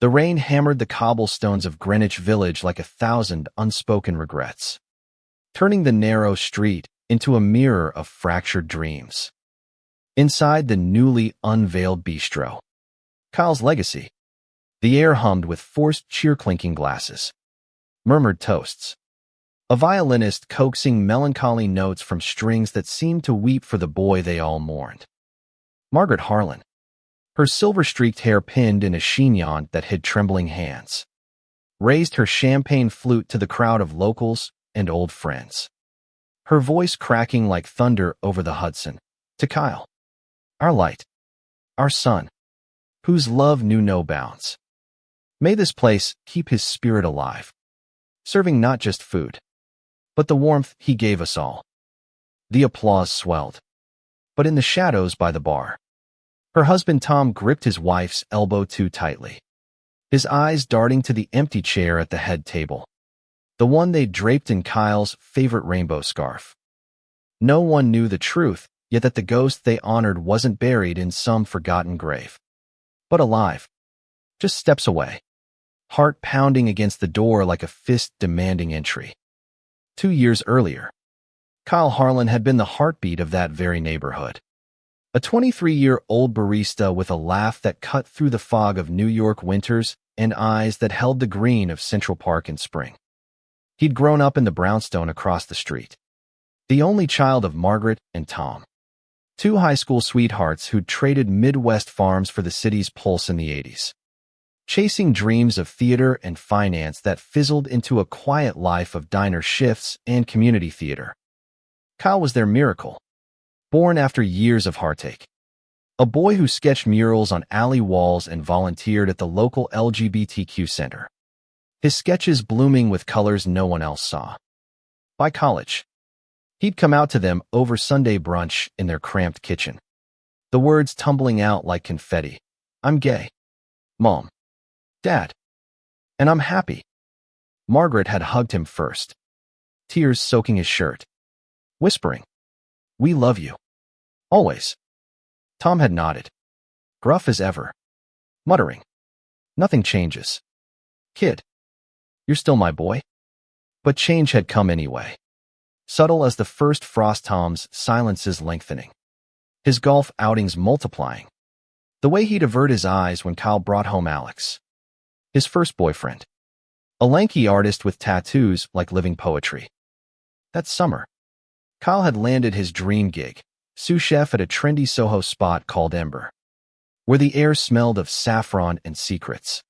The rain hammered the cobblestones of Greenwich Village like 1,000 unspoken regrets, turning the narrow street into a mirror of fractured dreams. Inside the newly unveiled bistro, Kyle's legacy, the air hummed with forced cheer-clinking glasses, murmured toasts, a violinist coaxing melancholy notes from strings that seemed to weep for the boy they all mourned. Margaret Harlan, her silver-streaked hair pinned in a chignon that hid trembling hands, raised her champagne flute to the crowd of locals and old friends, her voice cracking like thunder over the Hudson, to Kyle, our light, our sun, whose love knew no bounds. May this place keep his spirit alive, serving not just food, but the warmth he gave us all. The applause swelled, but in the shadows by the bar, her husband Tom gripped his wife's elbow too tightly, his eyes darting to the empty chair at the head table, the one they draped in Kyle's favorite rainbow scarf. No one knew the truth, yet that the ghost they honored wasn't buried in some forgotten grave, but alive, just steps away, heart pounding against the door like a fist demanding entry. 2 years earlier, Kyle Harlan had been the heartbeat of that very neighborhood. A 23-year-old barista with a laugh that cut through the fog of New York winters and eyes that held the green of Central Park in spring. He'd grown up in the brownstone across the street, the only child of Margaret and Tom, two high school sweethearts who'd traded Midwest farms for the city's pulse in the 80s, chasing dreams of theater and finance that fizzled into a quiet life of diner shifts and community theater. Kyle was their miracle, born after years of heartache. A boy who sketched murals on alley walls and volunteered at the local LGBTQ center, his sketches blooming with colors no one else saw. By college, he'd come out to them over Sunday brunch in their cramped kitchen, the words tumbling out like confetti. I'm gay. Mom. Dad. And I'm happy. Margaret had hugged him first, tears soaking his shirt, whispering, "We love you. Always." Tom had nodded, gruff as ever, muttering, "Nothing changes. Kid, you're still my boy." But change had come anyway, subtle as the first frost. Tom's silences lengthening, his golf outings multiplying, the way he'd avert his eyes when Kyle brought home Alex, his first boyfriend, a lanky artist with tattoos like living poetry. That summer, Kyle had landed his dream gig, sous chef at a trendy Soho spot called Ember, where the air smelled of saffron and secrets.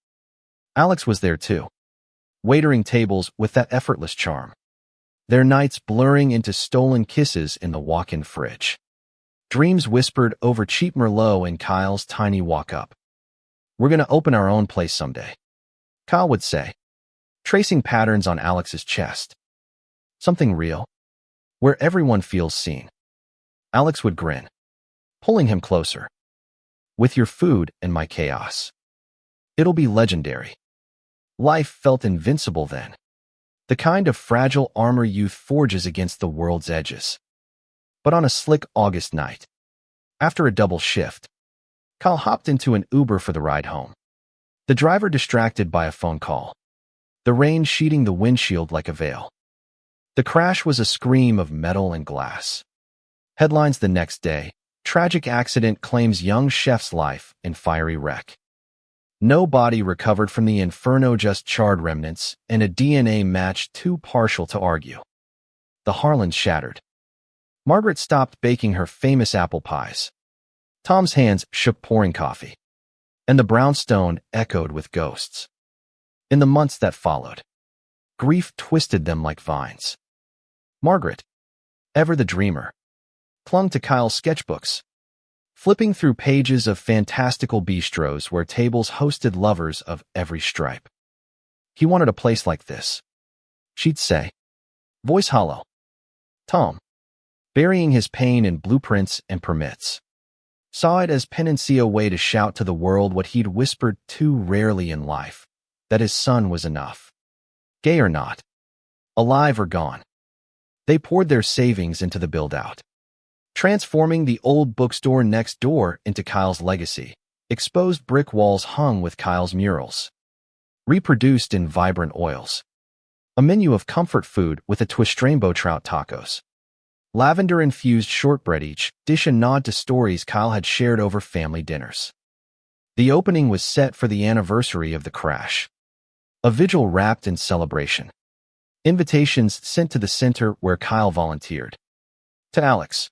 Alex was there too, waitering tables with that effortless charm, their nights blurring into stolen kisses in the walk-in fridge. Dreams whispered over cheap Merlot in Kyle's tiny walk-up. "We're gonna open our own place someday," Kyle would say, tracing patterns on Alex's chest. "Something real, where everyone feels seen." Alex would grin, pulling him closer. "With your food and my chaos. It'll be legendary." Life felt invincible then, the kind of fragile armor youth forges against the world's edges. But on a slick August night, after a double shift, Kyle hopped into an Uber for the ride home, the driver distracted by a phone call, the rain sheeting the windshield like a veil. The crash was a scream of metal and glass. Headlines the next day: tragic accident claims young chef's life in fiery wreck. No body recovered from the inferno, just charred remnants and a DNA match too partial to argue. The Harlans shattered. Margaret stopped baking her famous apple pies. Tom's hands shook pouring coffee, and the brownstone echoed with ghosts. In the months that followed, grief twisted them like vines. Margaret, ever the dreamer, clung to Kyle's sketchbooks, flipping through pages of fantastical bistros where tables hosted lovers of every stripe. "He wanted a place like this," she'd say, voice hollow. Tom, burying his pain in blueprints and permits, saw it as penancy, a way to shout to the world what he'd whispered too rarely in life, that his son was enough. Gay or not, alive or gone, they poured their savings into the build-out, transforming the old bookstore next door into Kyle's legacy, exposed brick walls hung with Kyle's murals, reproduced in vibrant oils. A menu of comfort food with a twist: rainbow trout tacos. Lavender-infused shortbread, each dish a nod to stories Kyle had shared over family dinners. The opening was set for the anniversary of the crash. A vigil wrapped in celebration. Invitations sent to the center where Kyle volunteered. To Alex,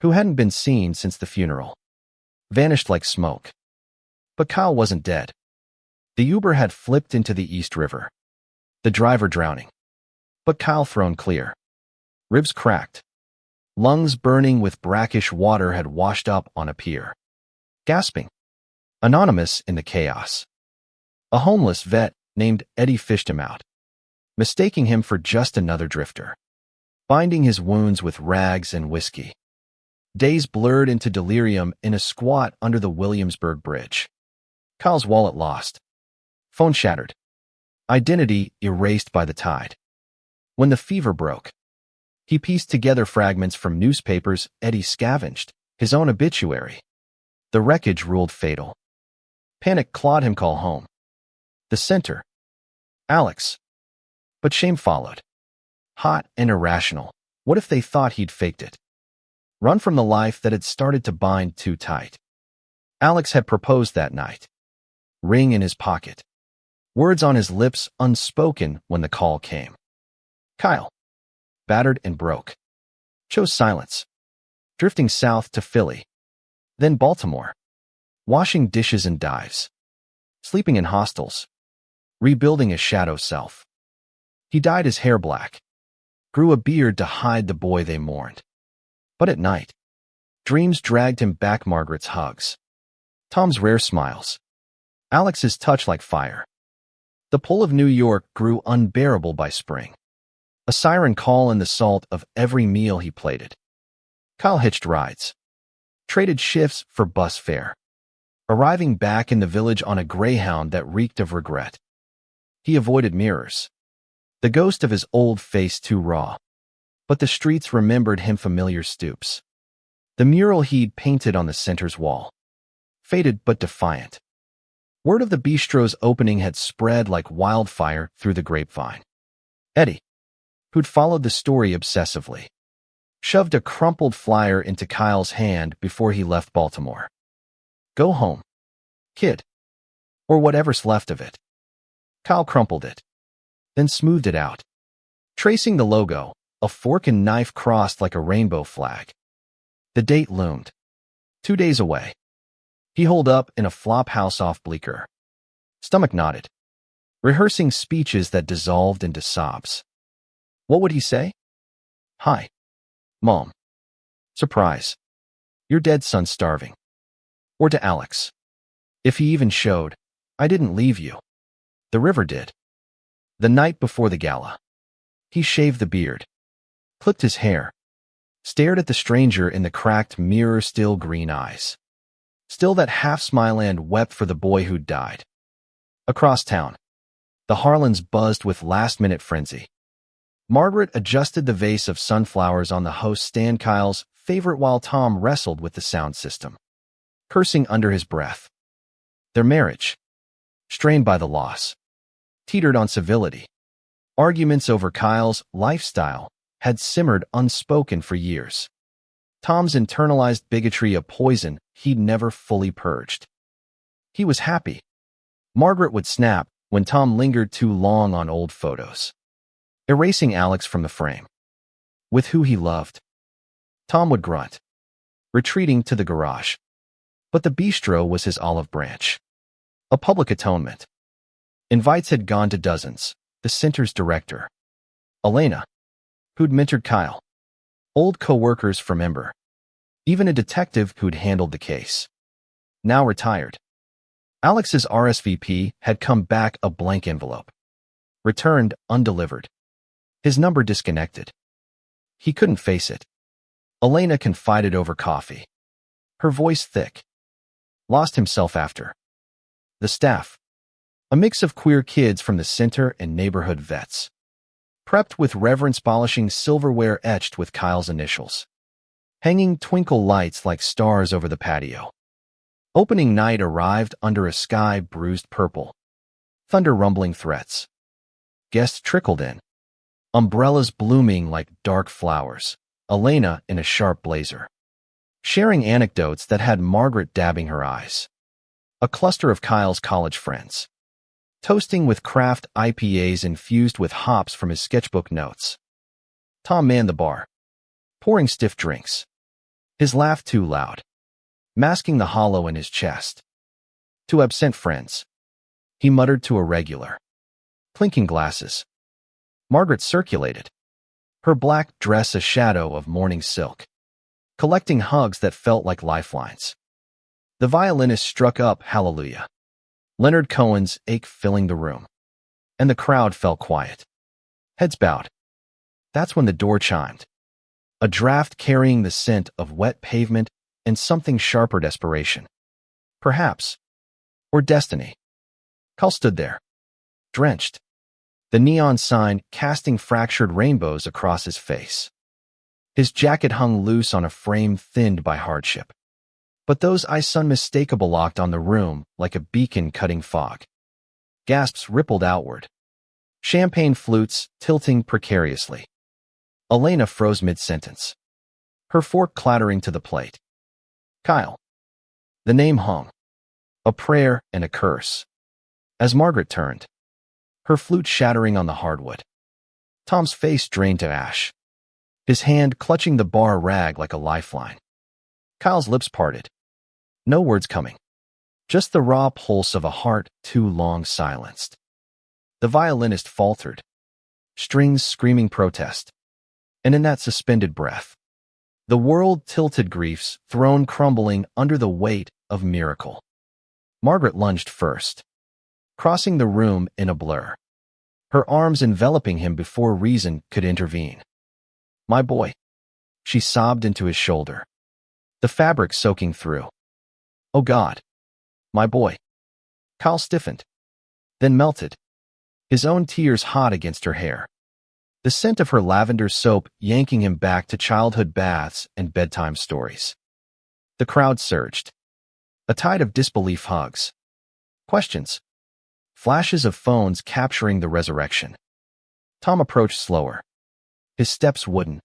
who hadn't been seen since the funeral. Vanished like smoke. But Kyle wasn't dead. The Uber had flipped into the East River. The driver drowning. But Kyle thrown clear. Ribs cracked. Lungs burning with brackish water had washed up on a pier. Gasping. Anonymous in the chaos. A homeless vet named Eddie fished him out, mistaking him for just another drifter. Binding his wounds with rags and whiskey. Days blurred into delirium in a squat under the Williamsburg Bridge. Kyle's wallet lost. Phone shattered. Identity erased by the tide. When the fever broke, he pieced together fragments from newspapers Eddie scavenged, his own obituary. The wreckage ruled fatal. Panic clawed him. Call home. The center. Alex. But shame followed. Hot and irrational. What if they thought he'd faked it? Run from the life that had started to bind too tight. Alex had proposed that night. Ring in his pocket. Words on his lips unspoken when the call came. Kyle, battered and broke, chose silence, drifting south to Philly, then Baltimore, washing dishes in dives, sleeping in hostels, rebuilding a shadow self. He dyed his hair black, grew a beard to hide the boy they mourned. But at night, dreams dragged him back: Margaret's hugs, Tom's rare smiles, Alex's touch like fire. The pull of New York grew unbearable by spring. A siren call in the salt of every meal he plated. Kyle hitched rides, traded shifts for bus fare, arriving back in the village on a Greyhound that reeked of regret. He avoided mirrors, the ghost of his old face too raw. But the streets remembered him: familiar stoops, the mural he'd painted on the center's wall, faded but defiant. Word of the bistro's opening had spread like wildfire through the grapevine. Eddie, who'd followed the story obsessively, shoved a crumpled flyer into Kyle's hand before he left Baltimore. Go home, kid. Or whatever's left of it. Kyle crumpled it, then smoothed it out, tracing the logo, a fork and knife crossed like a rainbow flag. The date loomed. 2 days away. He holed up in a flop house off Bleecker. Stomach knotted, rehearsing speeches that dissolved into sobs. What would he say? Hi, Mom. Surprise. Your dead son's starving. Or to Alex. If he even showed, I didn't leave you. The river did. The night before the gala. He shaved the beard, clipped his hair, stared at the stranger in the cracked mirror, still green eyes. Still that half-smile, and wept for the boy who'd died. Across town, the Harlans buzzed with last-minute frenzy. Margaret adjusted the vase of sunflowers on the host stand, Kyle's favorite, while Tom wrestled with the sound system, cursing under his breath. Their marriage, strained by the loss, teetered on civility. Arguments over Kyle's lifestyle had simmered unspoken for years. Tom's internalized bigotry, a poison he'd never fully purged. He was happy. Margaret would snap when Tom lingered too long on old photos, erasing Alex from the frame. With who he loved, Tom would grunt, retreating to the garage. But the bistro was his olive branch, a public atonement. Invites had gone to dozens. The center's director, Elena, who'd mentored Kyle, old co-workers from Ember, even a detective who'd handled the case, now retired. Alex's RSVP had come back, a blank envelope, returned undelivered, his number disconnected. He couldn't face it. Elena confided over coffee, her voice thick. Lost himself after. The staff, a mix of queer kids from the center and neighborhood vets, prepped with reverence, polishing silverware etched with Kyle's initials, hanging twinkle lights like stars over the patio. Opening night arrived under a sky bruised purple, Thunder rumbling threats. Guests trickled in. Umbrellas blooming like dark flowers. Elena in a sharp blazer, sharing anecdotes that had Margaret dabbing her eyes. A cluster of Kyle's college friends, toasting with craft IPAs infused with hops from his sketchbook notes. Tom manned the bar, pouring stiff drinks. His laugh too loud, masking the hollow in his chest. To absent friends, he muttered to a regular, clinking glasses. Margaret circulated, her black dress a shadow of morning silk, collecting hugs that felt like lifelines. The violinist struck up Hallelujah, Leonard Cohen's ache filling the room, and the crowd fell quiet. Heads bowed. That's when the door chimed. A draft carrying the scent of wet pavement and something sharper desperation. Perhaps. Or destiny. Kyle stood there, drenched, the neon sign casting fractured rainbows across his face. His jacket hung loose on a frame thinned by hardship. But those eyes unmistakable locked on the room like a beacon cutting fog. Gasps rippled outward. Champagne flutes tilting precariously. Elena froze mid-sentence, her fork clattering to the plate. Kyle. The name hung. A prayer and a curse. As Margaret turned, her flute shattering on the hardwood. Tom's face drained to ash, his hand clutching the bar rag like a lifeline. Kyle's lips parted. No words coming. Just the raw pulse of a heart too long silenced. The violinist faltered, strings screaming protest. And in that suspended breath, the world tilted griefs thrown crumbling under the weight of miracle. Margaret lunged first, crossing the room in a blur, her arms enveloping him before reason could intervene. My boy, she sobbed into his shoulder, the fabric soaking through. Oh God, my boy. Kyle stiffened, then melted, his own tears hot against her hair. The scent of her lavender soap yanking him back to childhood baths and bedtime stories. The crowd surged. A tide of disbelief hugs. Questions. Flashes of phones capturing the resurrection. Tom approached slower, his steps wooden,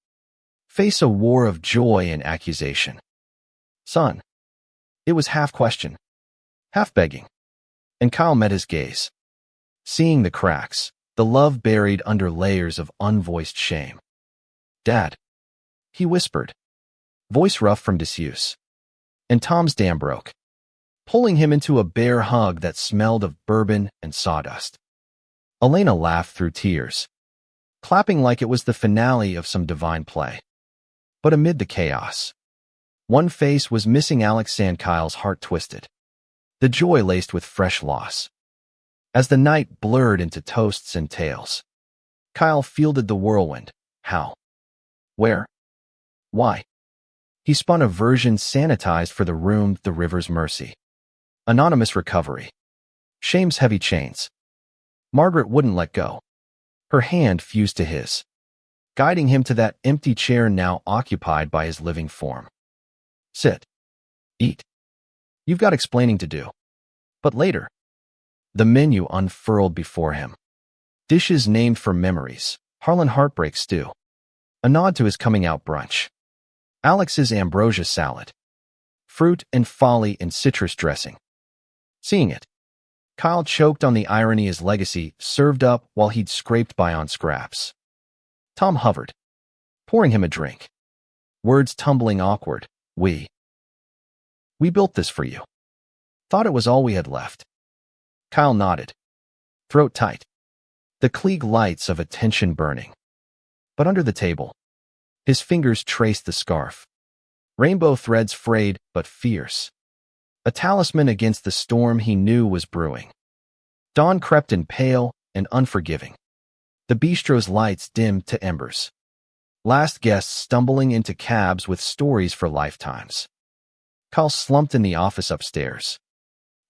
face a war of joy and accusation. Son. It was half question, half begging. And Kyle met his gaze, seeing the cracks, the love buried under layers of unvoiced shame. Dad. He whispered, voice rough from disuse. And Tom's dam broke, pulling him into a bare hug that smelled of bourbon and sawdust. Elena laughed through tears, clapping like it was the finale of some divine play. But amid the chaos, one face was missing. Alex and Kyle's heart twisted, the joy laced with fresh loss. As the night blurred into toasts and tales, Kyle fielded the whirlwind. How? Where? Why? He spun a version sanitized for the room, the river's mercy. Anonymous recovery. Shame's heavy chains. Margaret wouldn't let go. Her hand fused to his, guiding him to that empty chair now occupied by his living form. Sit. Eat. You've got explaining to do. But later. The menu unfurled before him. Dishes named for memories. Harlan heartbreak stew. A nod to his coming-out brunch. Alex's ambrosia salad. Fruit and folly and citrus dressing. Seeing it, Kyle choked on the irony his legacy served up while he'd scraped by on scraps. Tom hovered, pouring him a drink. Words tumbling awkward. We built this for you. Thought it was all we had left. Kyle nodded, throat tight, the Klieg lights of attention burning. But under the table, his fingers traced the scarf. Rainbow threads frayed but fierce. A talisman against the storm he knew was brewing. Dawn crept in pale and unforgiving. The bistro's lights dimmed to embers. Last guests stumbling into cabs with stories for lifetimes. Kyle slumped in the office upstairs.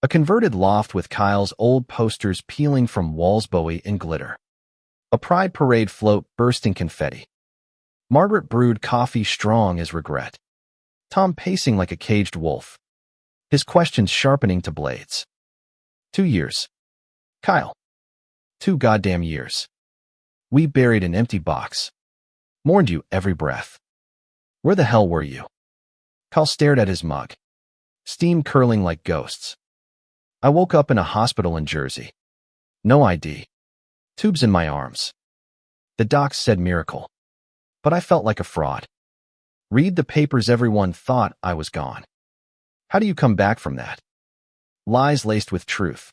A converted loft with Kyle's old posters peeling from walls, bowie and glitter. A pride parade float bursting confetti. Margaret brewed coffee strong as regret. Tom pacing like a caged wolf, his questions sharpening to blades. 2 years. Kyle. 2 goddamn years. We buried an empty box. Mourned you every breath. Where the hell were you? Kyle stared at his mug. Steam curling like ghosts. I woke up in a hospital in Jersey. No ID. Tubes in my arms. The docs said miracle. But I felt like a fraud. Read the papers, everyone thought I was gone. How do you come back from that? Lies laced with truth.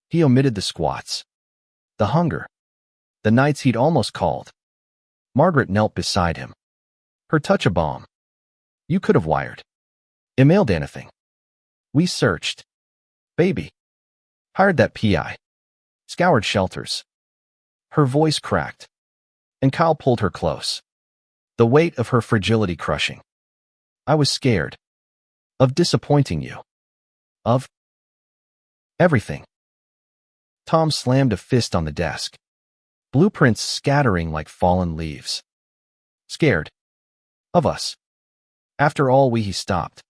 He omitted the squats. The hunger. The nights he'd almost called. Margaret knelt beside him. Her touch a balm. You could have wired. Emailed anything. We searched. Baby. Hired that PI. Scoured shelters. Her voice cracked. And Kyle pulled her close. The weight of her fragility crushing. I was scared. Of disappointing you. Of everything. Tom slammed a fist on the desk. Blueprints scattering like fallen leaves. Scared. Of us. After all he stopped.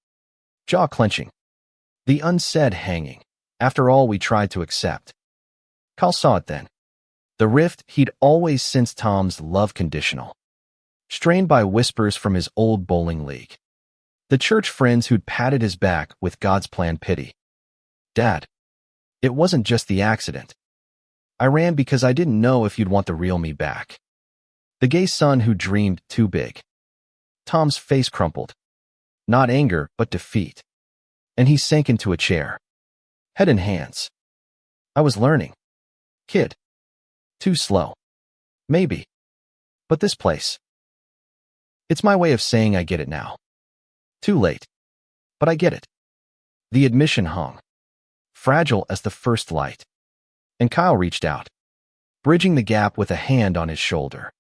Jaw clenching. The unsaid hanging. After all we tried to accept. Kyle saw it then. The rift he'd always sensed, Tom's love conditional. Strained by whispers from his old bowling league. The church friends who'd patted his back with God's plan pity. Dad. It wasn't just the accident. I ran because I didn't know if you'd want the real me back. The gay son who dreamed too big. Tom's face crumpled. Not anger, but defeat. And he sank into a chair. Head in hands. I was learning. Kid. Too slow. Maybe. But this place. It's my way of saying I get it now. Too late. But I get it. The admission hung. Fragile as the first light. And Kyle reached out. Bridging the gap with a hand on his shoulder.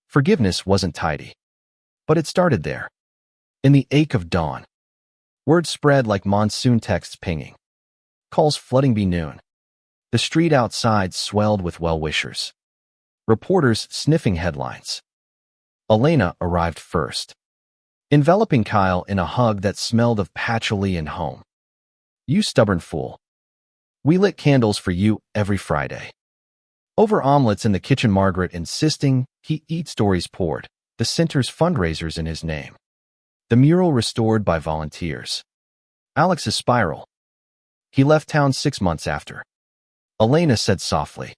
Forgiveness wasn't tidy. But it started there. In the ache of dawn. Word spread like monsoon texts pinging. Calls flooding by noon. The street outside swelled with well-wishers. Reporters sniffing headlines. Elena arrived first. Enveloping Kyle in a hug that smelled of patchouli and home. You stubborn fool. We lit candles for you every Friday. Over omelets in the kitchen, Margaret insisting he eat, stories poured. The center's fundraisers in his name. The mural restored by volunteers. Alex's spiral. He left town 6 months after. Elena said softly.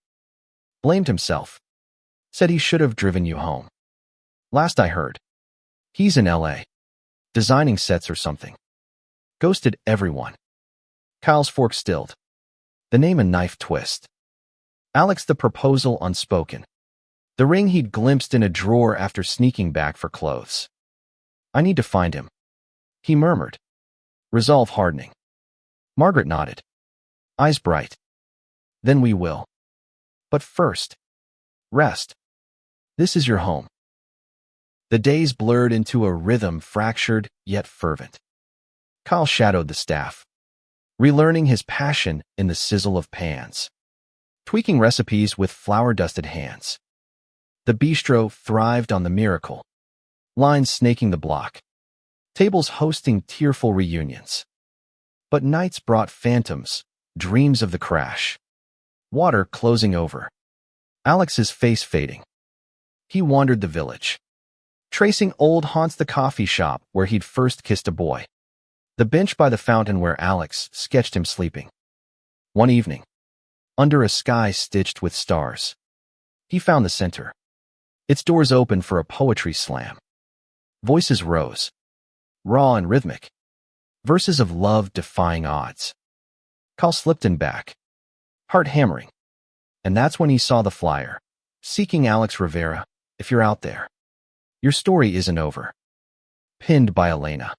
Blamed himself. Said he should have driven you home. Last I heard. He's in LA. Designing sets or something. Ghosted everyone. Kyle's fork stilled. The name a knife twist. Alex, the proposal unspoken. The ring he'd glimpsed in a drawer after sneaking back for clothes. I need to find him. He murmured. Resolve hardening. Margaret nodded. Eyes bright. Then we will. But first. Rest. This is your home. The days blurred into a rhythm fractured yet fervent. Kyle shadowed the staff. Relearning his passion in the sizzle of pans. Tweaking recipes with flour-dusted hands. The bistro thrived on the miracle. Lines snaking the block. Tables hosting tearful reunions. But nights brought phantoms, dreams of the crash. Water closing over. Alex's face fading. He wandered the village. Tracing old haunts, the coffee shop where he'd first kissed a boy. The bench by the fountain where Alex sketched him sleeping. One evening. Under a sky stitched with stars. He found the center. Its doors open for a poetry slam. Voices rose. Raw and rhythmic. Verses of love defying odds. Kyle slipped in back. Heart hammering. And that's when he saw the flyer. Seeking Alex Rivera, if you're out there. Your story isn't over. Pinned by Elena.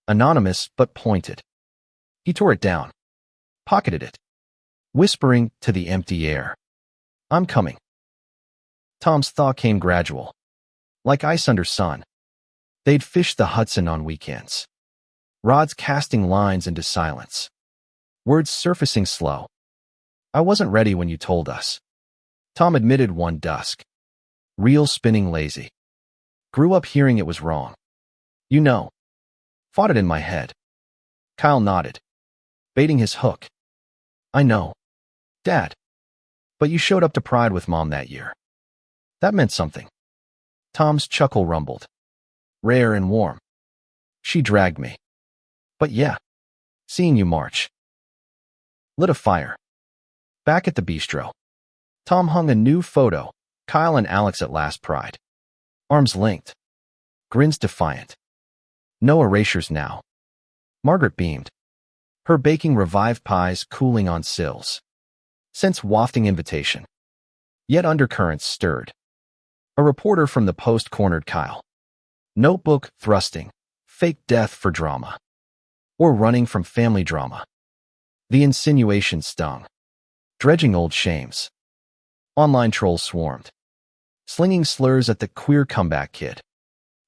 Anonymous but pointed. He tore it down. Pocketed it. Whispering to the empty air. I'm coming. Tom's thaw came gradual. Like ice under sun. They'd fish the Hudson on weekends. Rods casting lines into silence. Words surfacing slow. I wasn't ready when you told us. Tom admitted one dusk. Reel spinning lazy. Grew up hearing it was wrong. You know. Fought it in my head. Kyle nodded. Baiting his hook. I know. Dad. But you showed up to Pride with Mom that year. That meant something. Tom's chuckle rumbled. Rare and warm. She dragged me. But yeah, seeing you march. Lit a fire. Back at the bistro. Tom hung a new photo, Kyle and Alex at last Pride. Arms linked. Grins defiant. No erasures now. Margaret beamed. Her baking revived pies cooling on sills. Scents wafting invitation. Yet undercurrents stirred. A reporter from the Post cornered Kyle. Notebook thrusting. Fake death for drama. Or running from family drama. The insinuation stung. Dredging old shames. Online trolls swarmed. Slinging slurs at the queer comeback kid.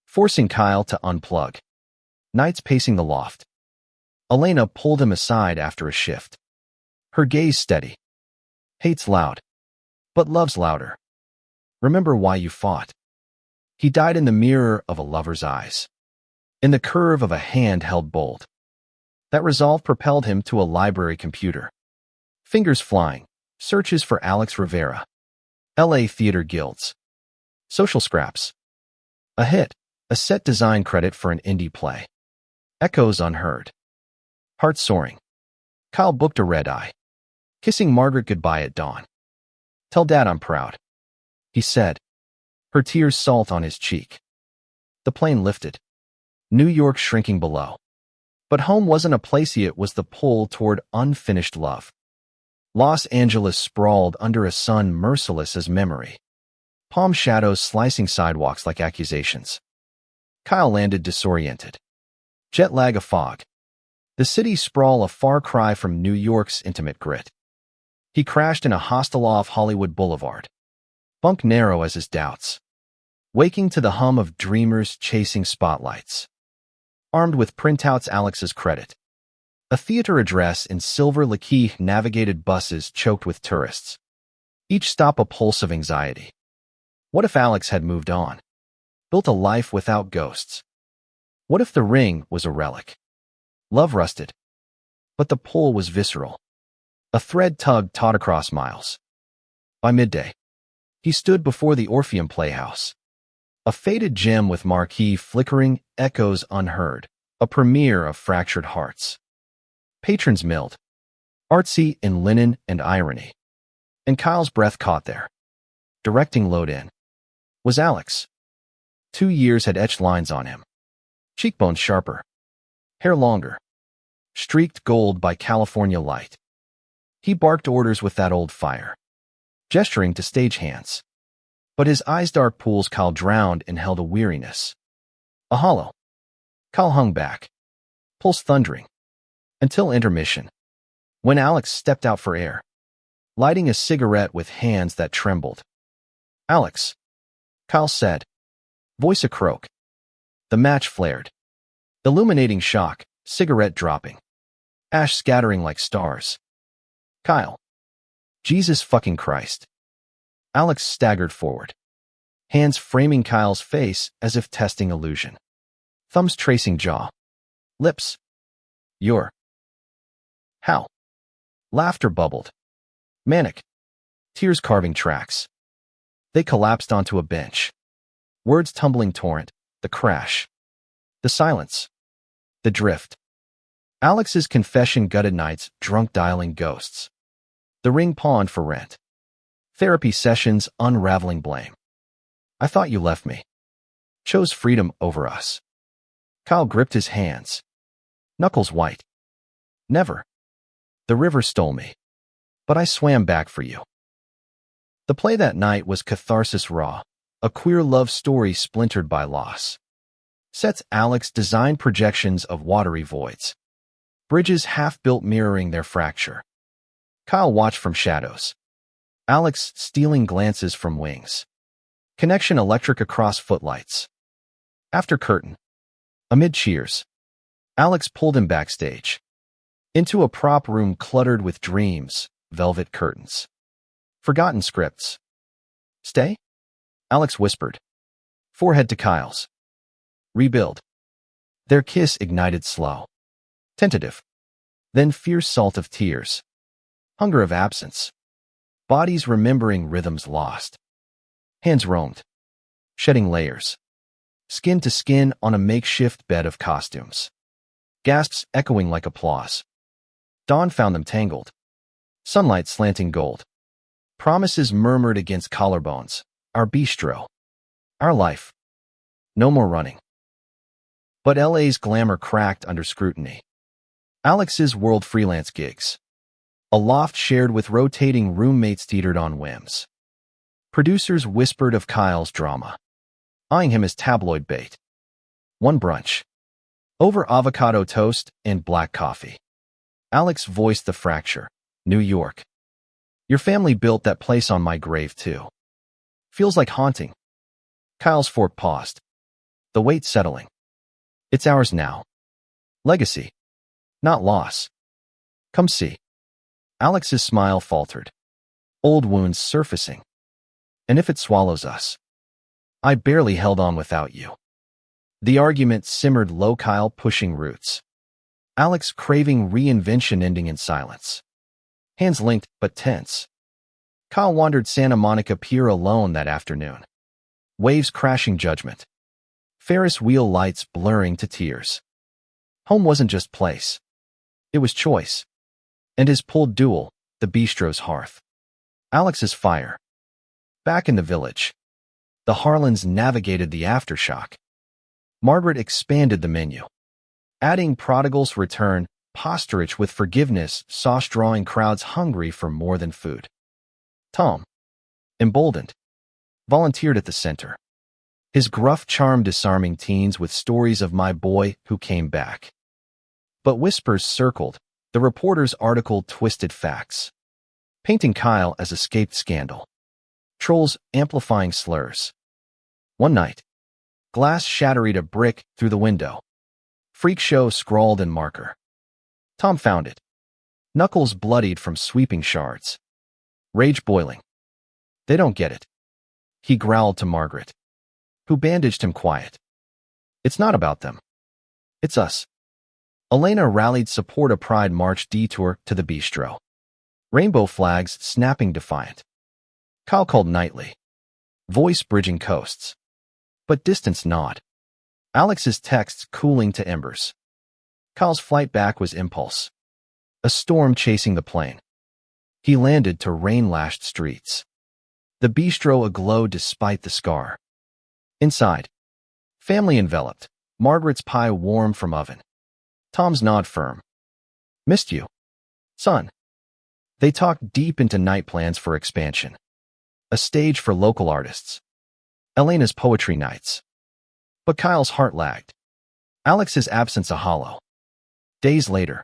Forcing Kyle to unplug. Nights pacing the loft. Elena pulled him aside after a shift. Her gaze steady. Hate's loud. But love's louder. Remember why you fought. He died in the mirror of a lover's eyes. In the curve of a hand held bold. That resolve propelled him to a library computer. Fingers flying. Searches for Alex Rivera. LA Theater Guilds. Social scraps. A hit. A set design credit for an indie play. Echoes unheard. Heart soaring. Kyle booked a red-eye. Kissing Margaret goodbye at dawn. Tell Dad I'm proud. He said. Her tears salt on his cheek. The plane lifted. New York shrinking below. But home wasn't a place, it was the pull toward unfinished love. Los Angeles sprawled under a sun merciless as memory. Palm shadows slicing sidewalks like accusations. Kyle landed disoriented. Jet lag a fog. The city sprawl a far cry from New York's intimate grit. He crashed in a hostel off Hollywood Boulevard. Bunk narrow as his doubts. Waking to the hum of dreamers chasing spotlights. Armed with printouts Alex's credit. A theater address in silver lacquer navigated buses choked with tourists. Each stop a pulse of anxiety. What if Alex had moved on? Built a life without ghosts? What if the ring was a relic? Love rusted. But the pull was visceral. A thread tugged taut across miles. By midday, he stood before the Orpheum Playhouse. A faded gem with marquee flickering, echoes unheard. A premiere of fractured hearts. Patrons milled. Artsy in linen and irony. And Kyle's breath caught there. Directing load in. Was Alex. 2 years had etched lines on him. Cheekbones sharper. Hair longer. Streaked gold by California light. He barked orders with that old fire. Gesturing to stagehands. But his eyes' dark pools Kyle drowned and held a weariness. A hollow. Kyle hung back. Pulse thundering. Until intermission. When Alex stepped out for air. Lighting a cigarette with hands that trembled. Alex. Kyle said. Voice a croak. The match flared. Illuminating shock, cigarette dropping. Ash scattering like stars. Kyle. Jesus fucking Christ. Alex staggered forward. Hands framing Kyle's face as if testing illusion. Thumbs tracing jaw. Lips. You're. How? Laughter bubbled. Manic. Tears carving tracks. They collapsed onto a bench. Words tumbling torrent. The crash. The silence. The drift. Alex's confession gutted nights, drunk dialing ghosts. The ring pawned for rent. Therapy sessions unraveling blame. I thought you left me. Chose freedom over us. Kyle gripped his hands. Knuckles white. Never. The river stole me. But I swam back for you. The play that night was catharsis raw, a queer love story splintered by loss. Sets Alex designed projections of watery voids. Bridges half-built mirroring their fracture. Kyle watched from shadows. Alex stealing glances from wings. Connection electric across footlights. After curtain. Amid cheers. Alex pulled him backstage. Into a prop room cluttered with dreams, velvet curtains. Forgotten scripts. Stay? Alex whispered. Forehead to Kyle's. Rebuild. Their kiss ignited slow. Tentative. Then fierce salt of tears. Hunger of absence. bodies remembering rhythms lost. Hands roamed, shedding layers, skin to skin on a makeshift bed of costumes. Gasps echoing like applause. Dawn found them tangled, sunlight slanting gold. Promises murmured against collarbones. Our bistro. Our life. No more running. But LA's glamour cracked under scrutiny. Alex's world freelance gigs. A loft shared with rotating roommates teetered on whims. Producers whispered of Kyle's drama, eyeing him as tabloid bait. One brunch. Over avocado toast and black coffee. Alex voiced the fracture. New York. Your family built that place on my grave, too. Feels like haunting. Kyle's fork paused. The weight settling. It's ours now. Legacy. Not loss. Come see. Alex's smile faltered. Old wounds surfacing. And if it swallows us? I barely held on without you. The argument simmered low, Kyle pushing roots. Alex craving reinvention ending in silence. Hands linked, but tense. Kyle wandered Santa Monica Pier alone that afternoon. Waves crashing judgment. Ferris wheel lights blurring to tears. Home wasn't just place. It was choice. And his pulled duel, the bistro's hearth. Alex's fire. Back in the village. The Harlans navigated the aftershock. Margaret expanded the menu. Adding prodigal's return, posturage with forgiveness, sauce drawing crowds hungry for more than food. Tom, emboldened, volunteered at the center. His gruff charm disarming teens with stories of my boy who came back. But whispers circled, the reporter's article twisted facts. Painting Kyle as escaped scandal. Trolls amplifying slurs. One night, glass shattered a brick through the window. Freak show scrawled in marker. Tom found it. Knuckles bloodied from sweeping shards. Rage boiling. They don't get it. He growled to Margaret, who bandaged him quiet. It's not about them. It's us. Elena rallied support a pride march detour to the bistro. Rainbow flags snapping defiant. Kyle called nightly. Voice bridging coasts. But distance not. Alex's texts cooling to embers. Kyle's flight back was impulse. A storm chasing the plane. He landed to rain-lashed streets. The bistro aglow despite the scar. Inside. Family enveloped. Margaret's pie warm from oven. Tom's nod firm. Missed you, son. They talked deep into night plans for expansion. A stage for local artists. Elena's poetry nights. But Kyle's heart lagged. Alex's absence a hollow. Days later.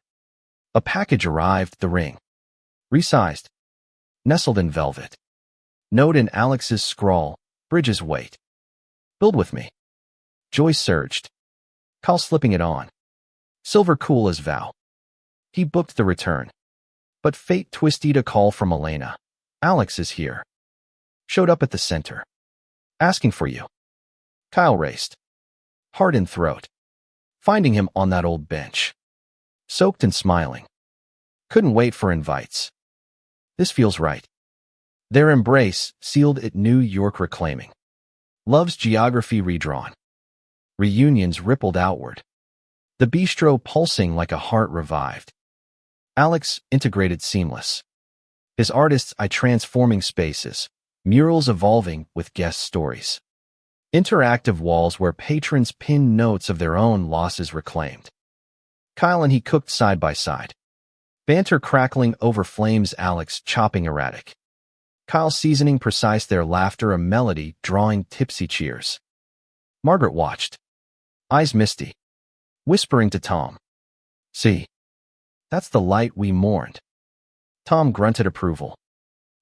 A package arrived, the ring. Resized. Nestled in velvet. Note in Alex's scrawl, Bridges wait. Build with me. Joy surged. Kyle slipping it on. Silver cool as vow. He booked the return. But fate twisted a call from Elena. Alex is here. Showed up at the center. Asking for you. Kyle raced. Heart in throat. Finding him on that old bench. Soaked and smiling. Couldn't wait for invites. This feels right. Their embrace sealed it, New York reclaiming. Love's geography redrawn. Reunions rippled outward. The bistro pulsing like a heart revived. Alex integrated seamless. His artists' eye transforming spaces. Murals evolving with guest stories. Interactive walls where patrons pinned notes of their own losses reclaimed. Kyle and he cooked side by side. Banter crackling over flames, Alex chopping erratic. Kyle seasoning precise, their laughter a melody drawing tipsy cheers. Margaret watched. Eyes misty. Whispering to Tom. See. That's the light we mourned. Tom grunted approval.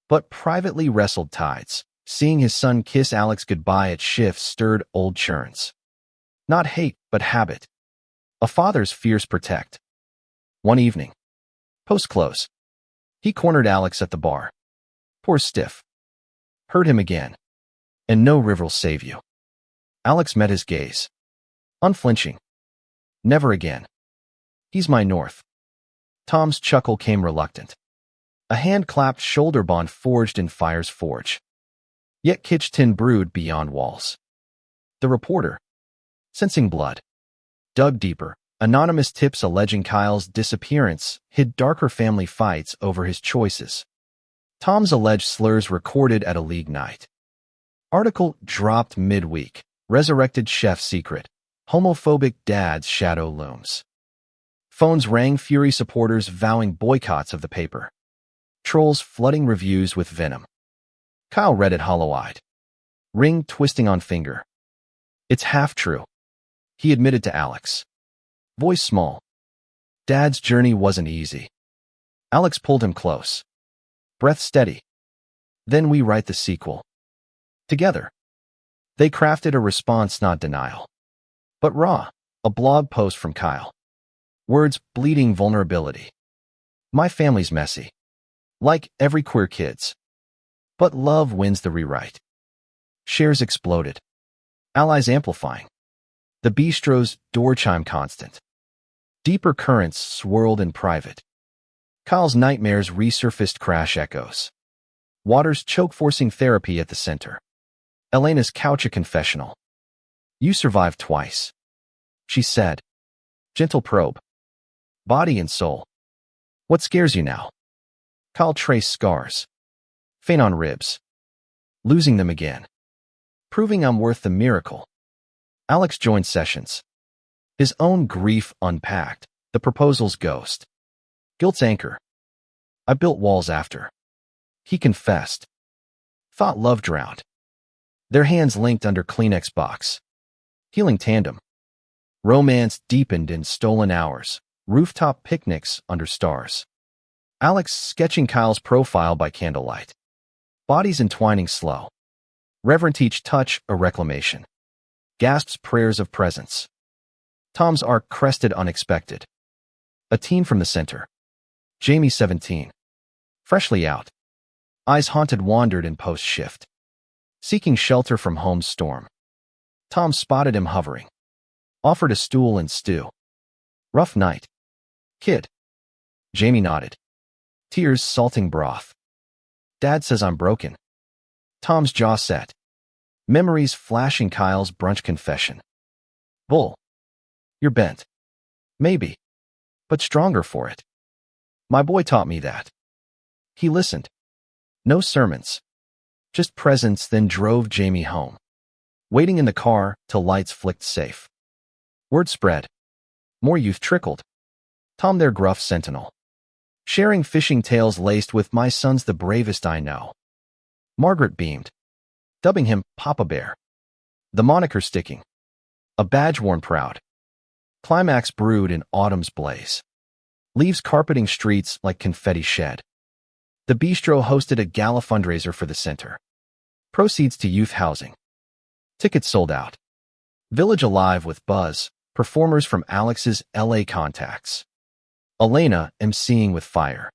But privately wrestled tides. Seeing his son kiss Alex goodbye at shifts stirred old churns. Not hate, but habit. A father's fierce protect. One evening. Post-close. He cornered Alex at the bar. Poor stiff. Heard him again. And no river'll save you. Alex met his gaze. Unflinching. Never again. He's my north. Tom's chuckle came reluctant. A hand-clapped shoulder bond forged in fire's forge. Yet Kitchen brewed beyond walls. The reporter, sensing blood, dug deeper. Anonymous tips alleging Kyle's disappearance hid darker family fights over his choices. Tom's alleged slurs recorded at a league night. Article dropped midweek. Resurrected chef secret. Homophobic dad's shadow looms. Phones rang, Fury supporters vowing boycotts of the paper. Trolls flooding reviews with venom. Kyle read it hollow-eyed. Ring twisting on finger. It's half true, he admitted to Alex. Voice small. Dad's journey wasn't easy. Alex pulled him close. Breath steady. Then we write the sequel. Together. They crafted a response, not denial. But raw. A blog post from Kyle. Words bleeding vulnerability. My family's messy. Like every queer kid's. But love wins the rewrite. Shares exploded. Allies amplifying. The bistro's door chime constant. Deeper currents swirled in private. Kyle's nightmares resurfaced, crash echoes. Waters choke, forcing therapy at the center. Elena's couch a confessional. You survived twice, she said. Gentle probe. Body and soul. What scares you now? Kyle traced scars. Faint on ribs. Losing them again. Proving I'm worth the miracle. Alex joined sessions. His own grief unpacked. The proposal's ghost. Guilt's anchor. I built walls after. He confessed. Thought love drowned. Their hands linked under Kleenex box. Healing tandem. Romance deepened in stolen hours. Rooftop picnics under stars. Alex sketching Kyle's profile by candlelight. Bodies entwining slow. Reverent each touch a reclamation. Gasps prayers of presence. Tom's arc crested unexpected. A teen from the center. Jamie 17. Freshly out. Eyes haunted wandered in post-shift. Seeking shelter from home's storm. Tom spotted him hovering. Offered a stool and stew. Rough night. Kid. Jamie nodded. Tears salting broth. Dad says I'm broken. Tom's jaw set. Memories flashing, Kyle's brunch confession. Bull. You're bent. Maybe. But stronger for it. My boy taught me that. He listened. No sermons. Just presence, then drove Jamie home. Waiting in the car till lights flicked safe. Word spread. More youth trickled. Tom their gruff sentinel. Sharing fishing tales laced with my son's the bravest I know. Margaret beamed. Dubbing him Papa Bear. The moniker sticking. A badge worn proud. Climax brewed in autumn's blaze. Leaves carpeting streets like confetti shed. The bistro hosted a gala fundraiser for the center. Proceeds to youth housing. Tickets sold out. Village alive with buzz. Performers from Alex's LA contacts. Elena emceeing with fire.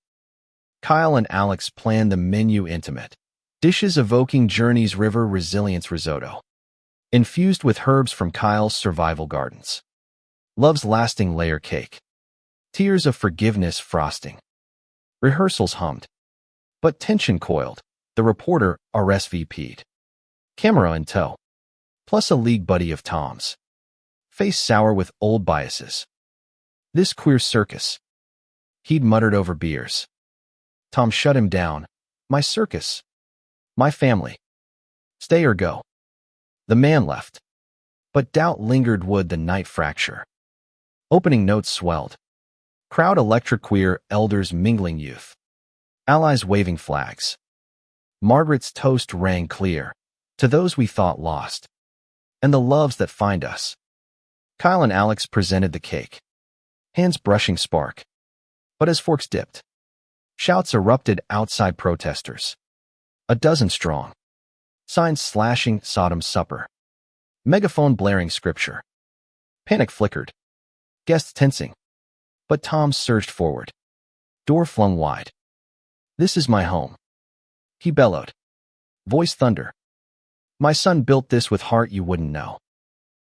Kyle and Alex planned the menu intimate. Dishes evoking Journey's river resilience risotto. Infused with herbs from Kyle's survival gardens. Love's lasting layer cake. Tears of forgiveness frosting. Rehearsals hummed. But tension coiled. The reporter RSVP'd. Camera in tow. Plus a league buddy of Tom's. Face sour with old biases. This queer circus. He'd muttered over beers. Tom shut him down. My circus. My family. Stay or go. The man left. But doubt lingered, would the night fracture. Opening notes swelled. Crowd electric, queer elders mingling youth. Allies waving flags. Margaret's toast rang clear. To those we thought lost. And the loves that find us. Kyle and Alex presented the cake. Hands brushing spark. But as forks dipped. Shouts erupted outside, protesters. A dozen strong. Signs slashing Sodom's supper. Megaphone blaring scripture. Panic flickered. Guests tensing. But Tom surged forward. Door flung wide. This is my home. He bellowed. Voice thunder. My son built this with heart you wouldn't know.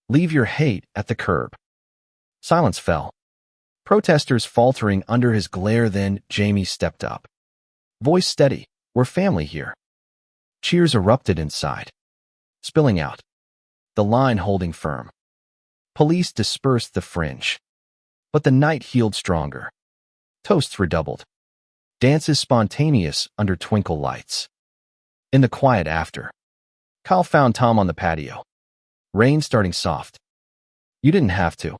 Leave your hate at the curb. Silence fell. Protesters faltering under his glare, then Jamie stepped up. Voice steady. We're family here. Cheers erupted inside, spilling out, the line holding firm. Police dispersed the fringe. But the night healed stronger. Toasts redoubled. Dances spontaneous under twinkle lights. In the quiet after, Kyle found Tom on the patio. Rain starting soft. You didn't have to,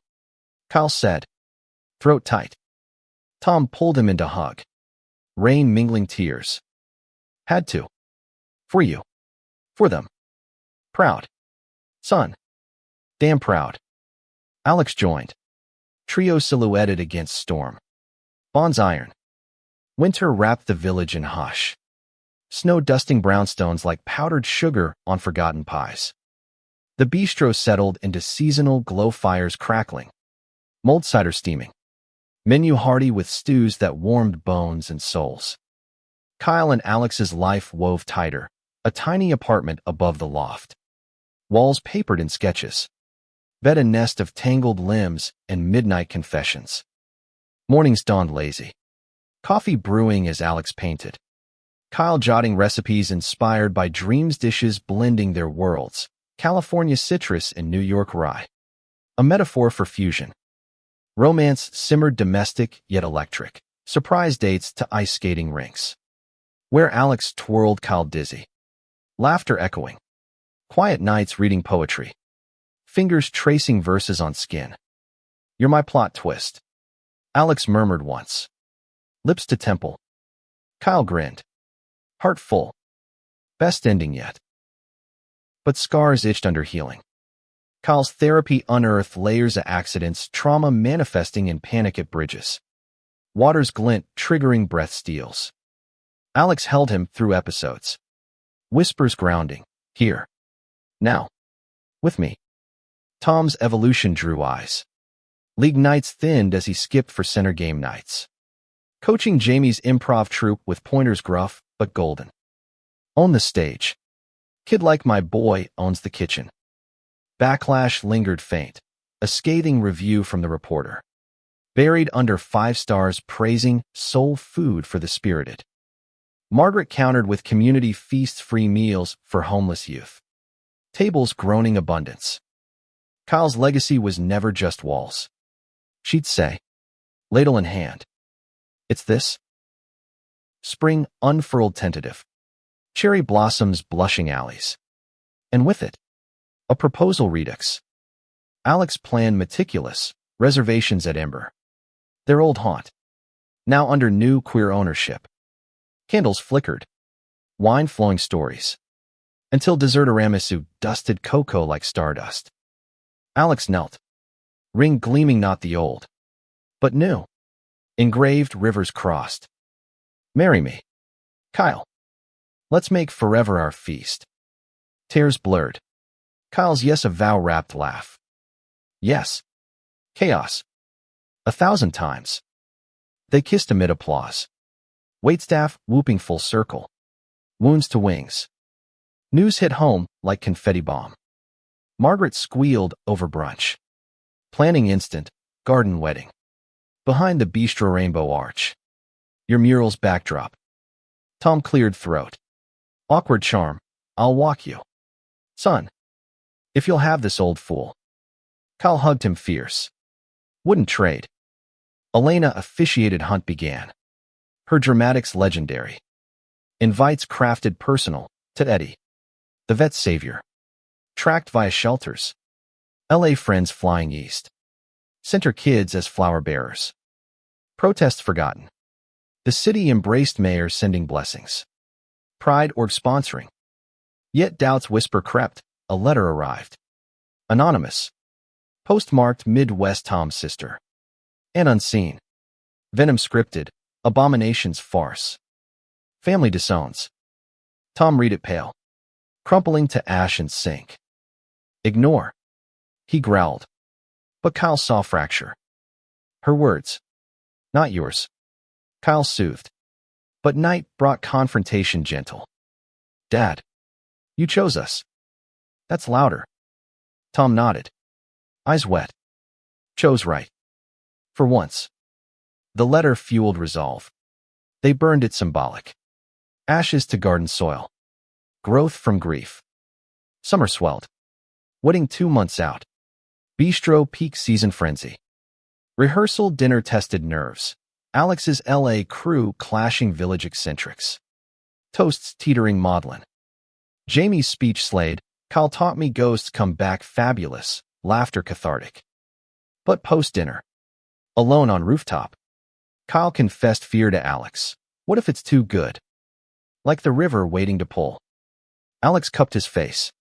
Kyle said, throat tight. Tom pulled him into hug. Rain mingling tears. Had to. For you. For them. Proud. Son. Damn proud. Alex joined. Trio silhouetted against storm. Bonds iron. Winter wrapped the village in hush. Snow dusting brownstones like powdered sugar on forgotten pies. The bistro settled into seasonal glow fires crackling. Mulled cider steaming. Menu hearty with stews that warmed bones and souls. Kyle and Alex's life wove tighter, a tiny apartment above the loft. Walls papered in sketches. Bed a nest of tangled limbs and midnight confessions. Mornings dawned lazy. Coffee brewing as Alex painted. Kyle jotting recipes inspired by dreams, dishes blending their worlds. California citrus and New York rye. A metaphor for fusion. Romance simmered domestic yet electric. Surprise dates to ice skating rinks. Where Alex twirled Kyle dizzy. Laughter echoing. Quiet nights reading poetry. Fingers tracing verses on skin. You're my plot twist, Alex murmured once. Lips to temple. Kyle grinned. Heart full. Best ending yet. But scars itched under healing. Kyle's therapy unearthed layers of accidents, trauma manifesting in panic at bridges. Water's glint triggering breath steals. Alex held him through episodes. Whispers grounding. Here. Now. With me. Tom's evolution drew eyes. League nights thinned as he skipped for center game nights. Coaching Jamie's improv troupe with pointers gruff but golden. Own the stage. Kid like my boy owns the kitchen. Backlash lingered faint. A scathing review from the reporter. Buried under 5 stars praising soul food for the spirited. Margaret countered with community feasts, free meals for homeless youth. Tables groaning abundance. Kyle's legacy was never just walls. She'd say, ladle in hand. It's this. Spring unfurled tentative. Cherry blossoms blushing alleys. And with it, a proposal redux. Alex planned meticulous, reservations at Ember. Their old haunt. Now under new queer ownership. Candles flickered. Wine flowing stories. Until dessert tiramisu dusted cocoa like stardust. Alex knelt. Ring gleaming not the old, but new. Engraved rivers crossed. Marry me, Kyle. Let's make forever our feast. Tears blurred. Kyle's yes a vow-wrapped laugh. Yes. Chaos. 1,000 times. They kissed amid applause. Waitstaff whooping full circle. Wounds to wings. News hit home like confetti bomb. Margaret squealed over brunch. Planning instant, garden wedding. Behind the bistro rainbow arch. Your mural's backdrop. Tom cleared throat. Awkward charm. I'll walk you. Son. If you'll have this old fool. Kyle hugged him fierce. Wouldn't trade. Elena officiated hunt began. Her dramatics legendary. Invites crafted personal to Eddie. The vet's savior. Tracked via shelters. LA friends flying east. Sent her kids as flower bearers. Protests forgotten. The city embraced mayor sending blessings. Pride org sponsoring. Yet doubts whisper crept. A letter arrived. Anonymous. Postmarked Midwest Tom's sister. And unseen. Venom scripted. Abominations farce. Family disowns. Tom read it pale. Crumpling to ash and sink. Ignore. He growled. But Kyle saw fracture. Her words. Not yours. Kyle soothed. But night brought confrontation gentle. Dad. You chose us. That's louder. Tom nodded. Eyes wet. Chose right. For once. The letter fueled resolve. They burned it symbolic. Ashes to garden soil. Growth from grief. Summer swelled. Wedding 2 months out. Bistro peak season frenzy. Rehearsal dinner tested nerves. Alex's LA crew clashing village eccentrics. Toasts teetering maudlin. Jamie's speech slayed. Kyle taught me ghosts come back fabulous. Laughter cathartic. But post-dinner. Alone on rooftop. Kyle confessed fear to Alex. What if it's too good? Like the river waiting to pull. Alex cupped his face.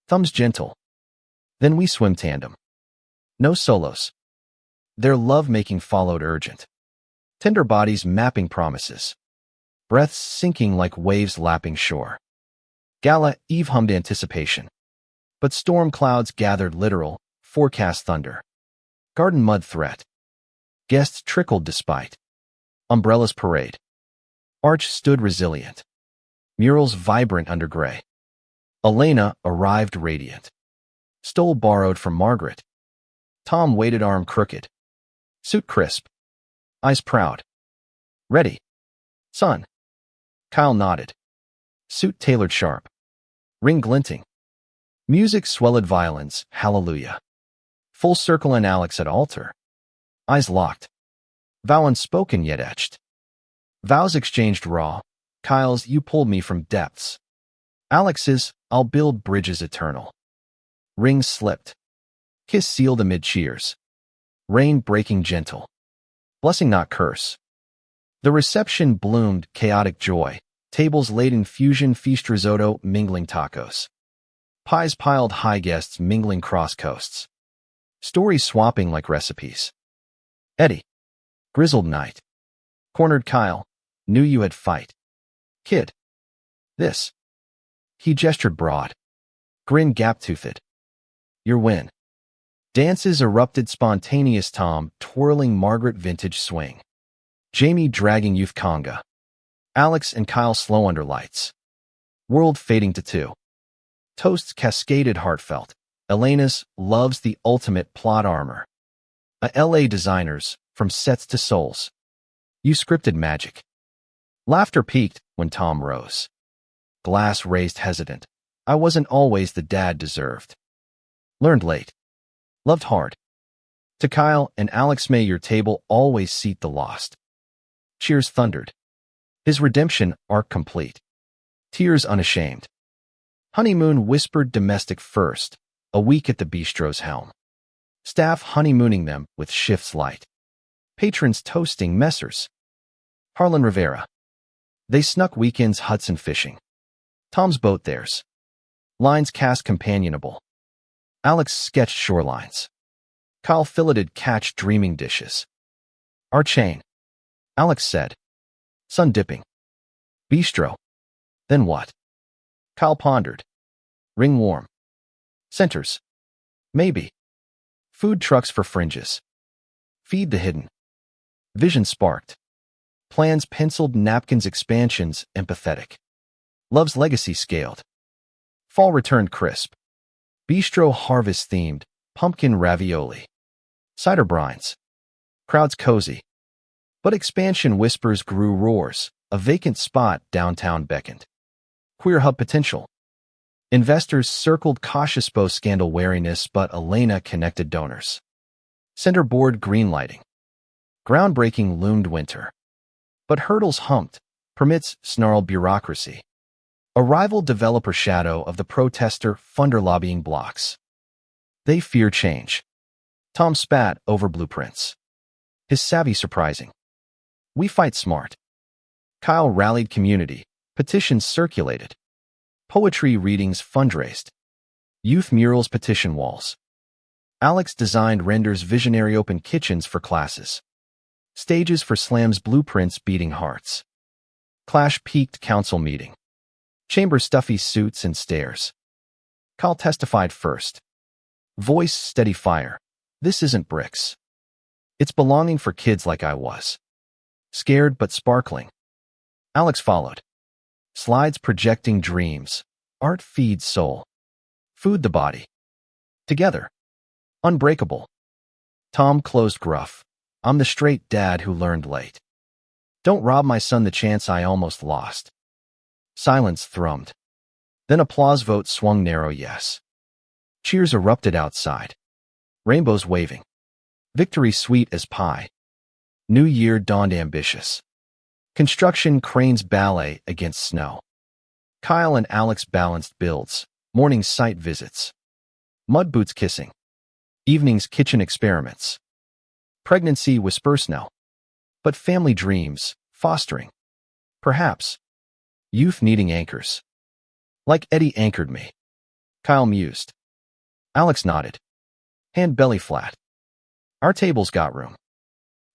Thumbs gentle. Then we swim tandem. No solos. Their love-making followed urgent. Tender bodies mapping promises. Breaths sinking like waves lapping shore. Gala Eve hummed anticipation. But storm clouds gathered literal, forecast thunder. Garden mud threat. Guests trickled despite. Umbrellas parade. Arch stood resilient. Murals vibrant under gray. Elena arrived radiant. Stole borrowed from Margaret. Tom waited arm crooked. Suit crisp. Eyes proud. Ready. Son. Kyle nodded. Suit tailored sharp. Ring glinting. Music swelled violins, hallelujah. Full circle and Alex at altar. Eyes locked. Vow unspoken yet etched. Vows exchanged raw. Kyle's, you pulled me from depths. Alex's, I'll build bridges eternal. Rings slipped. Kiss sealed amid cheers. Rain breaking gentle. Blessing not curse. The reception bloomed, chaotic joy. Tables laid in fusion, feast risotto, mingling tacos. Pies piled high, guests mingling cross coasts. Stories swapping like recipes. Eddie. Grizzled night. Cornered Kyle. Knew you had fight. Kid. This. He gestured broad. Grin gap-toothed. Your win. Dances erupted spontaneous, Tom twirling Margaret vintage swing. Jamie dragging youth conga. Alex and Kyle slow under lights. World fading to 2. Toasts cascaded heartfelt. Elena's loves the ultimate plot armor. A LA designers, from sets to souls. You scripted magic. Laughter peaked when Tom rose. Glass raised hesitant. I wasn't always the dad deserved. Learned late. Loved hard. To Kyle and Alex, may your table always seat the lost. Cheers thundered. His redemption arc complete. Tears unashamed. Honeymoon whispered domestic first, a week at the bistro's helm. Staff honeymooning them with shifts light. Patrons toasting messers. Harlan Rivera. They snuck weekends Hudson fishing. Tom's boat theirs. Lines cast companionable. Alex sketched shorelines. Kyle filleted catch dreaming dishes. Our chain. Alex said. Sun dipping. Bistro. Then what? Kyle pondered. Ring warm. Centers. Maybe. Food trucks for fringes. Feed the hidden. Vision sparked. Plans penciled, napkins expansions empathetic. Love's legacy scaled. Fall returned crisp. Bistro harvest themed, pumpkin ravioli. Cider brines. Crowds cozy. But expansion whispers grew roars. A vacant spot downtown beckoned. Queer hub potential. Investors circled cautious, both scandal wariness, but Elena connected donors. Center board greenlighting. Groundbreaking loomed winter. But hurdles humped. Permits snarled bureaucracy. A rival developer shadow of the protester funder lobbying blocks. They fear change. Tom spat over blueprints. His savvy surprising. We fight smart. Kyle rallied community. Petitions circulated. Poetry readings fundraised. Youth murals petition walls. Alex designed renders visionary open kitchens for classes. Stages for slams, blueprints beating hearts. Clash peaked council meeting. Chamber stuffy suits and stares. Kyle testified first. Voice steady fire. This isn't bricks. It's belonging for kids like I was. Scared but sparkling. Alex followed. Slides projecting dreams. Art feeds soul. Food the body. Together. Unbreakable. Tom closed gruff. I'm the straight dad who learned late. Don't rob my son the chance I almost lost. Silence thrummed. Then applause vote swung narrow yes. Cheers erupted outside. Rainbows waving. Victory sweet as pie. New year dawned ambitious. Construction cranes ballet against snow. Kyle and Alex balanced builds. Morning site visits. Mud boots kissing. Evenings kitchen experiments. Pregnancy whisper snow. But family dreams, fostering. Perhaps. Youth needing anchors. Like Eddie anchored me. Kyle mused. Alex nodded. Hand belly flat. Our tables got room.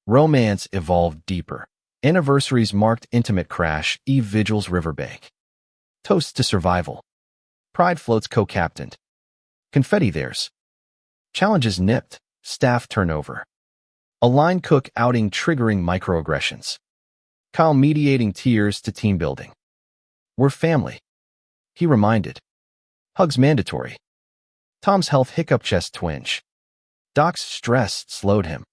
Romance evolved deeper. Anniversaries marked intimate crash, eve vigils riverbank. Toasts to survival. Pride floats co-captained. Confetti theirs. Challenges nipped, staff turnover. A line cook outing triggering microaggressions. Kyle mediating tears to team building. We're family. He reminded. Hugs mandatory. Tom's health hiccup chest twinge. Doc's stress slowed him.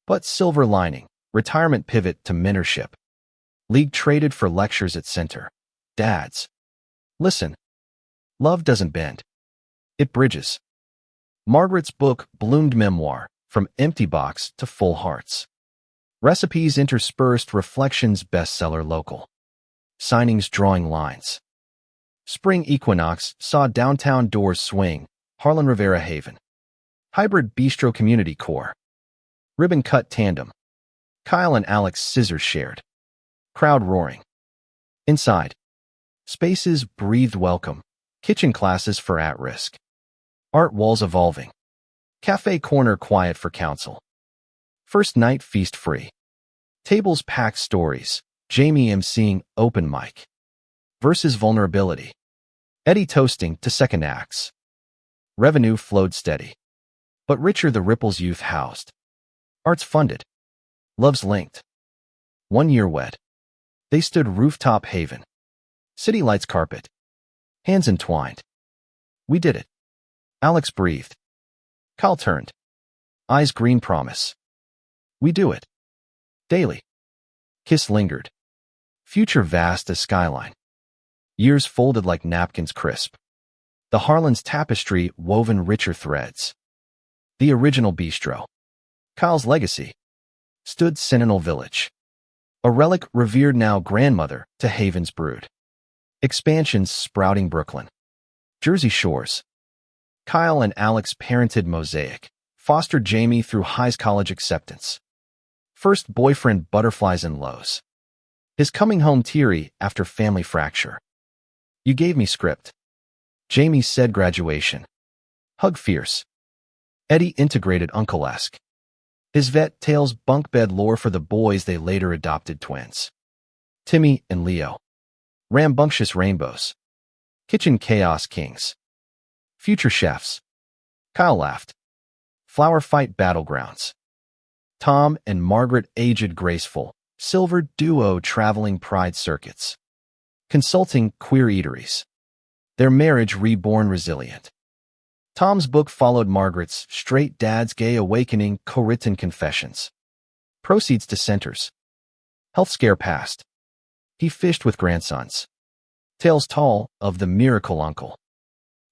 But silver lining, retirement pivot to mentorship. League traded for lectures at center. Dads. Listen. Love doesn't bend. It bridges. Margaret's book bloomed memoir, from empty box to full hearts. Recipes interspersed reflections bestseller local. Signings drawing lines. Spring equinox saw downtown doors swing, Harlan Rivera Haven. Hybrid bistro community core. Ribbon cut tandem. Kyle and Alex scissors shared. Crowd roaring. Inside. Spaces breathed welcome. Kitchen classes for at-risk. Art walls evolving. Cafe corner quiet for counsel. First night feast free. Tables packed stories. Jamie emceeing open mic. Versus vulnerability. Eddie toasting to second acts. Revenue flowed steady. But richer the ripples youth housed. Arts funded. Loves linked. 1 year wed. They stood rooftop haven. City lights carpet. Hands entwined. We did it. Alex breathed. Kyle turned. Eyes green promise. We do it. Daily. Kiss lingered. Future vast as skyline. Years folded like napkins crisp. The Harlan's tapestry woven richer threads. The original bistro. Kyle's legacy. Stood Sentinel Village. A relic revered now grandmother to Haven's brood. Expansions sprouting Brooklyn. Jersey Shores. Kyle and Alex parented Mosaic. Fostered Jamie through high college acceptance. First boyfriend butterflies and lows. His coming home teary after family fracture. You gave me script. Jamie said graduation. Hug fierce. Eddie integrated uncle-esque. His vet tales bunk bed lore for the boys they later adopted twins. Timmy and Leo. Rambunctious rainbows. Kitchen chaos kings. Future chefs. Kyle laughed. Flower fight battlegrounds. Tom and Margaret aged graceful. Silver duo traveling pride circuits. Consulting queer eateries. Their marriage reborn resilient. Tom's book followed Margaret's straight dad's gay awakening co-written confessions. Proceeds to centers. Health scare past. He fished with grandsons. Tales tall of the miracle uncle.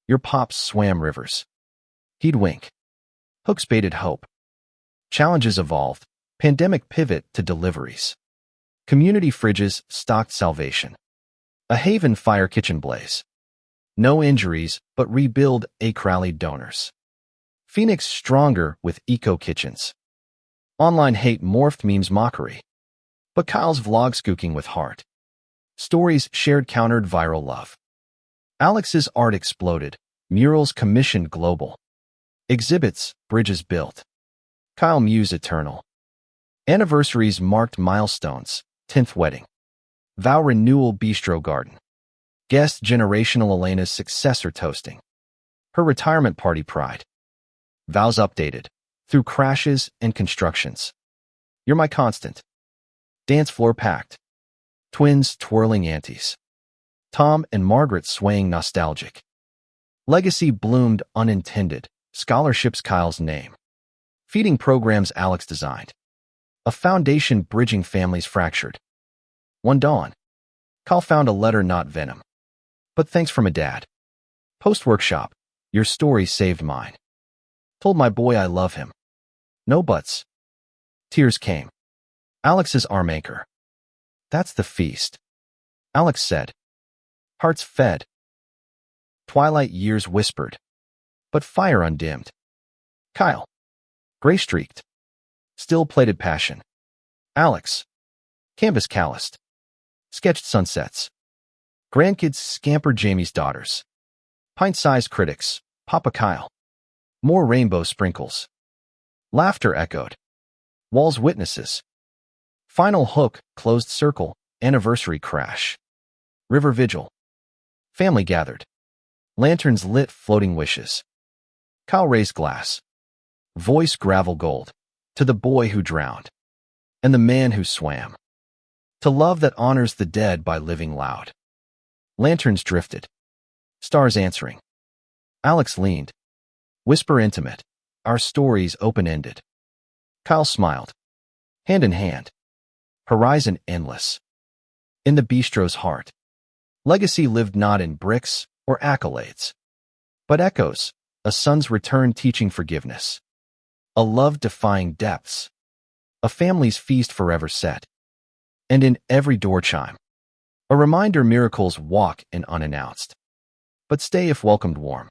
Your pops swam rivers. He'd wink. Hooks baited hope. Challenges evolved. Pandemic pivot to deliveries. Community fridges stocked salvation. A haven fire kitchen blaze. No injuries, but rebuild rallied donors. Phoenix stronger with eco-kitchens. Online hate morphed memes mockery. But Kyle's vlog skooking with heart. Stories shared countered viral love. Alex's art exploded. Murals commissioned global. Exhibits, bridges built. Kyle muse eternal. Anniversaries marked milestones. 10th wedding. Vow renewal bistro garden. Guest generational Elena's successor toasting. Her retirement party pride. Vows updated. Through crashes and constructions. You're my constant. Dance floor packed. Twins twirling aunties. Tom and Margaret swaying nostalgic. Legacy bloomed unintended. Scholarships Kyle's name. Feeding programs Alex designed. A foundation bridging families fractured. One dawn. Kyle found a letter, not venom. But thanks from a dad. Post-workshop, your story saved mine. Told my boy I love him. No buts. Tears came. Alex's arm anchor. That's the feast. Alex said. Hearts fed. Twilight years whispered. But fire undimmed. Kyle. Gray-streaked. Still-plated passion. Alex. Canvas calloused. Sketched sunsets. Grandkids scampered Jamie's daughters. Pint-sized critics. Papa Kyle. More rainbow sprinkles. Laughter echoed. Walls witnesses. Final hook, closed circle, anniversary crash. River vigil. Family gathered. Lanterns lit floating wishes. Kyle raised glass. Voice gravel gold. To the boy who drowned. And the man who swam. To love that honors the dead by living loud. Lanterns drifted. Stars answering. Alex leaned. Whisper intimate. Our stories open-ended. Kyle smiled. Hand in hand. Horizon endless. In the bistro's heart. Legacy lived not in bricks or accolades, but echoes, a son's return teaching forgiveness. A love defying depths. A family's feast forever set. And in every door chime. A reminder miracles walk in unannounced. But stay if welcomed warm.